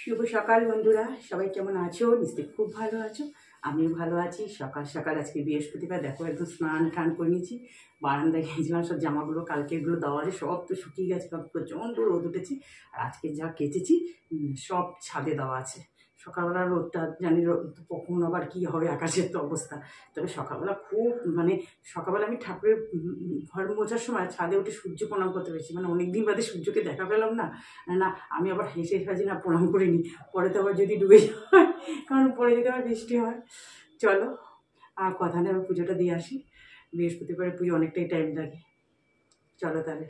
শুভ সকাল বন্ধুরা, সবাই কেমন আছো? নিশ্চয়ই খুব ভালো আছো। আমিও ভালো আছি। সকাল সকাল আজকে বৃহস্পতিবার, দেখো একদম স্নান টান করে নিয়েছি। বারান্দায় গিয়েছিলাম, সব জামাগুলো কালকেগুলো দেওয়া আছে, সব তো শুকিয়ে গেছে, কারণ প্রচণ্ড রোদ উঠেছে। আর আজকে যা কেচেছি সব ছাদে দেওয়া আছে। সকালবেলা রোদটা জানি কখন আবার কী হবে, আকাশের তো অবস্থা। তবে সকালবেলা খুব সকালবেলা আমি ঠাকুরের ঘর মোছার সময় ছাদে উঠে সূর্য প্রণাম করতে পেরেছি। অনেক দিন বাদে সূর্যকে দেখা পেলাম না। না, আমি আবার হেসে সাজি না প্রণাম করিনি, পরে তো আবার যদি ডুবে যায়, কারণ পরে যদি আবার বৃষ্টি হয়। চলো আর কথা নেই, আমি পুজোটা দিয়ে আসি। বৃহস্পতিবারে পুজো অনেকটাই টাইম লাগে। চলো তাহলে।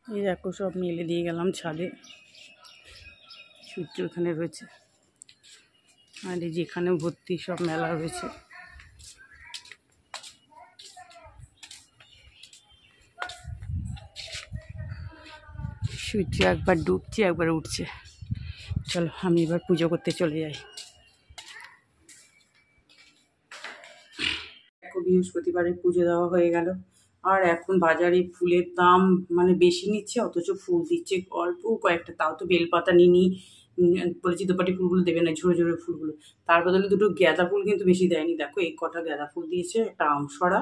এই দেখো সব মেলে দিয়ে গেলাম ছাদে। সূর্য ওখানে রয়েছে, আর এই যেখানে ভর্তি সব মেলা রয়েছে। সূর্য একবার ডুবছে একবার উঠছে। চলো আমি এবার পুজো করতে চলে যাই। দেখো বৃহস্পতিবারে পুজো দেওয়া হয়ে গেল। আর এখন বাজারে ফুলের দাম বেশি নিচ্ছে, অথচ ফুল দিচ্ছে অল্প কয়েকটা। তাও তো বেলপাতা নিই বলেছি, দোপাটি ফুলগুলো দেবে না, ঝরে ঝরে ফুলগুলো। তার বদলে দুটো গাঁদা ফুল কিন্তু বেশি দেয়নি। দেখো এই কটা গাঁদা ফুল দিয়েছে, একটা আমসরা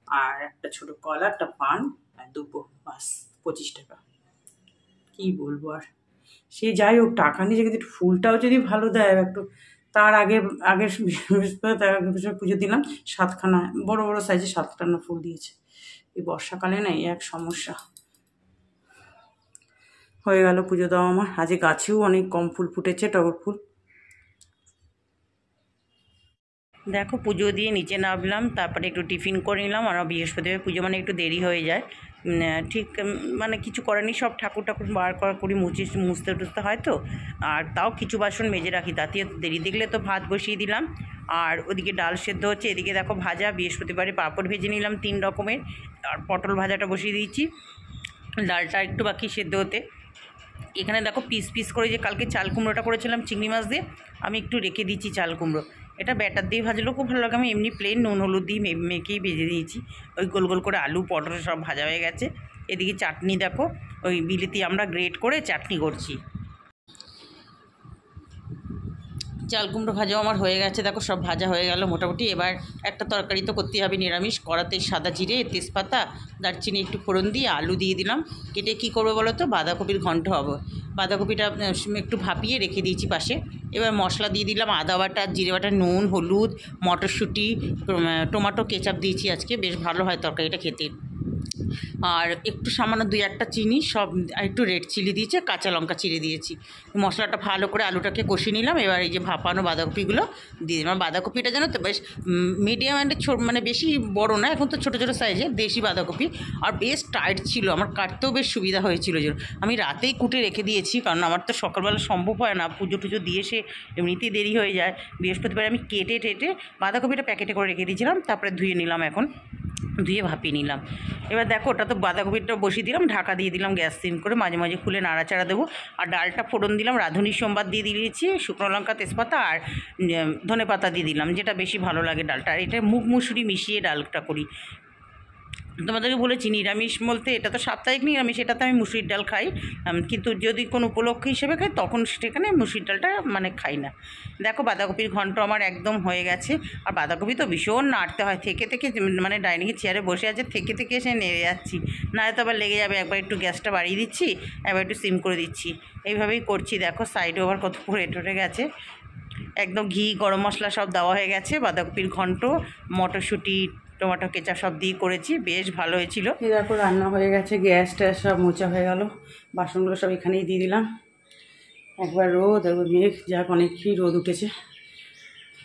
আর একটা ছোট কলা, একটা পান আর দুটো, বাস 25 টাকা। কি বলবো আর। সে যাই হোক, টাকা নিয়ে কিন্তু ফুলটাও যদি ভালো দেয় একটু। তার আগে আগের বৃহস্পতিবার পুজো দিলাম, 7খানা বড় বড় সাইজে 7খানা ফুল দিয়েছে। এই বর্ষাকালে না এই এক সমস্যা। হয়ে গেল পুজো দেওয়া আমার। আজকে গাছেও অনেক কম ফুল ফুটেছে, টগর ফুল। দেখো পুজো দিয়ে নিচে নামলাম, তারপরে একটু টিফিন করে নিলাম। আর বৃহস্পতিবার পুজো একটু দেরি হয়ে যায়, ঠিক কিছু করেনি। সব ঠাকুর বার করি মুছতে টুছতে হয় তো। আর তাও কিছু বাসন মেজে রাখি, তাতে দেরি দেখলে তো ভাত বসিয়ে দিলাম। আর ওদিকে ডাল সেদ্ধ হচ্ছে, এদিকে দেখো ভাজা, বৃহস্পতিবারে পাঁপড় ভেজে নিলাম 3 রকমের। আর পটল ভাজাটা বসিয়ে দিয়েছি, ডালটা একটু বাকি সেদ্ধ হতে। এখানে দেখো পিস পিস করে যে কালকে চাল কুমড়োটা করেছিলাম চিংড়ি মাছ দিয়ে, আমি একটু রেখে দিচ্ছি চাল কুমড়ো। এটা ব্যাটার দিয়ে ভাজলেও খুব ভালো লাগে। আমি এমনি প্লেন নুন হলুদ দিয়ে মেখেই ভেজে দিয়েছি। ওই গোল গোল করে আলু পটল সব ভাজা হয়ে গেছে। এদিকে চাটনি দেখো, ওই বিলিতি আমরা গ্রেট করে চাটনি করছি। চাল কুমড়ো ভাজাও আমার হয়ে গেছে, দেখো সব ভাজা হয়ে গেল মোটামুটি। এবার একটা তরকারি তো করতেই হবে নিরামিষ। কড়াতে সাদা জিরে, তেজপাতা, দারচিনি একটু ফোড়ন দিয়ে আলু দিয়ে দিলাম কেটে। কী করবো বলো তো, বাঁধাকপির ঘন্ট হবে। বাঁধাকপিটা একটু ভাপিয়ে রেখে দিয়েছি পাশে। এবার মশলা দিয়ে দিলাম, আদা বাটা, জিরে বাটা, নুন, হলুদ, মটরশুঁটি, টমেটো কেচাপ দিয়েছি আজকে, বেশ ভালো হয় তরকারিটা খেতে। আর একটু সামান্য 2-1টা চিনি, সব একটু রেড চিলি দিয়েছি, কাঁচা লঙ্কা চিড়ে দিয়েছি। মশলাটা ভালো করে আলুটাকে কষিয়ে নিলাম। এবার এই যে ভাপানো বাঁধাকপিগুলো দিয়ে দিলাম। বাঁধাকপিটা জানো তো বেশ মিডিয়াম অ্যান্ড বেশি বড় না, এখন তো ছোটো ছোটো সাইজে দেশি বাঁধাকপি। আর বেশ টাইট ছিল, আমার কাটতেও বেশ সুবিধা হয়েছিল। আমি রাতেই কুটে রেখে দিয়েছি, কারণ আমার তো সকালবেলা সম্ভব হয় না, পুজো টুজো দিয়ে সে এমনিতেই দেরি হয়ে যায়। বৃহস্পতিবার আমি কেটে টেটে বাঁধাকপিটা প্যাকেটে করে রেখে দিয়েছিলাম, তারপরে ধুয়ে নিলাম, এখন ধুয়ে ভাপিয়ে নিলাম। এবার দেখো ওটা তো বাঁধাকপিটা বসিয়ে দিলাম, ঢাকা দিয়ে দিলাম গ্যাস সিম করে, মাঝে মাঝে খুলে নাড়াচাড়া দেবো। আর ডালটা ফোড়ন দিলাম, রাঁধুনি সোমবার দিয়ে দিয়েছি, শুকনো লঙ্কা তেজপাতা আর ধনে পাতা দিয়ে দিলাম, যেটা বেশি ভালো লাগে ডালটা। আর এটা মুগ মুসুরি মিশিয়ে ডালটা করি। তোমাদেরকে বলেছি নিরামিষ বলতে, এটা তো সাপ্তাহিক নিরামিষ, এটাতে আমি মুসুরির ডাল খাই। কিন্তু যদি কোনো উপলক্ষ হিসেবে খাই তখন সেখানে মুসুরির ডালটা খাই না। দেখো বাঁধাকপির ঘন্ট আমার একদম হয়ে গেছে। আর বাঁধাকপি তো ভীষণ নাড়তে হয়, থেকে ডাইনিংয়ের চেয়ারে বসে আছে, থেকে এসে নেড়ে যাচ্ছি, না হয়তো আবার লেগে যাবে। একবার একটু গ্যাসটা বাড়িয়ে দিচ্ছি, একবার একটু সিম করে দিচ্ছি, এইভাবেই করছি। দেখো সাইডে আবার কত পরে টরে গেছে। একদম ঘি গরম মশলা সব দেওয়া হয়ে গেছে। বাঁধাকপির ঘন্ট, মটরশুঁটি, টমেটো কেচাপ সব দিয়ে করেছি, বেশ ভালো হয়েছিল। এই দেখো রান্না হয়ে গেছে, গ্যাস ট্যাস সব মোচা হয়ে গেল, বাসনগুলো সব এখানেই দিয়ে দিলাম। একবার রোদ একবার মেঘ, যাক অনেকই রোদ উঠেছে।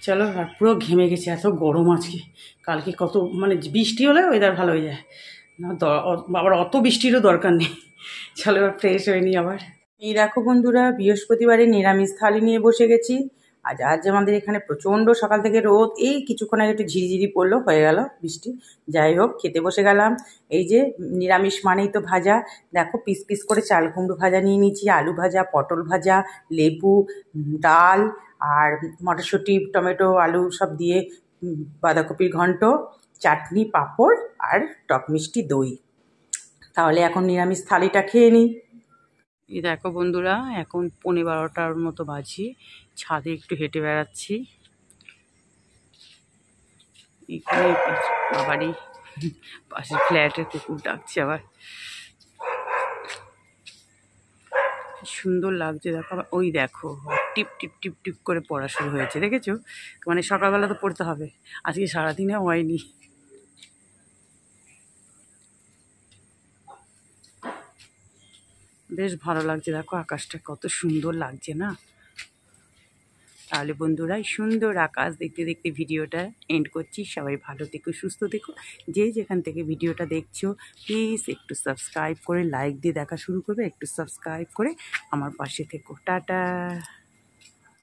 চলো, আর পুরো ঘেমে গেছে, এত গরম আজকে। কালকে কত বৃষ্টি হলে ওয়েদার ভালো হয়ে যায় না, আবার অত বৃষ্টিরও দরকার নেই। চলো এবার ফ্রেশ হয়ে নিই আবার। এই দেখো বন্ধুরা, বৃহস্পতিবারে নিরামিষ থালি নিয়ে বসে গেছি। আজ আমাদের এখানে প্রচণ্ড সকাল থেকে রোদ, এই কিছুক্ষণ আগে একটু ঝিরিঝিরি পড়লো, হয়ে গেল বৃষ্টি। যাই হোক, খেতে বসে গেলাম। এই যে নিরামিষ মানেই তো ভাজা। দেখো পিস পিস করে চাল কুমড়ো ভাজা নিয়ে নিয়েছি, আলু ভাজা, পটল ভাজা, লেবু, ডাল আর মটরশুঁটি, টমেটো, আলু সব দিয়ে বাঁধাকপির ঘন্ট, চাটনি, পাঁপড় আর টক মিষ্টি দই। তাহলে এখন নিরামিষ থালিটা খেয়ে নিই। এই দেখো বন্ধুরা, এখন 11:15টার মতো বাজে, ছাদে একটু হেঁটে বেড়াচ্ছি। এখানে বাবারই পাশের ফ্ল্যাটের কুকুর ডাকছে আবার, সুন্দর লাগছে দেখো। আবার ওই দেখো টিপ টিপ টিপ টিপ করে পড়া শুরু হয়েছে, দেখেছো? মানে সকালবেলা তো পড়তে হবে, আজকে সারাদিনে হয়নি। বেশ ভালো লাগছে, দেখো আকাশটা কত সুন্দর লাগছে না? তাহলে বন্ধুরা, এই সুন্দর আকাশ দেখতে দেখতে ভিডিওটা এন্ড করছি। সবাই ভালো থেকো, সুস্থ থেকো। যে যেখান থেকে ভিডিওটা দেখছো প্লিজ একটু সাবস্ক্রাইব করে, লাইক দিয়ে দেখা শুরু করবে, একটু সাবস্ক্রাইব করে আমার পাশে থেকো। টাটা।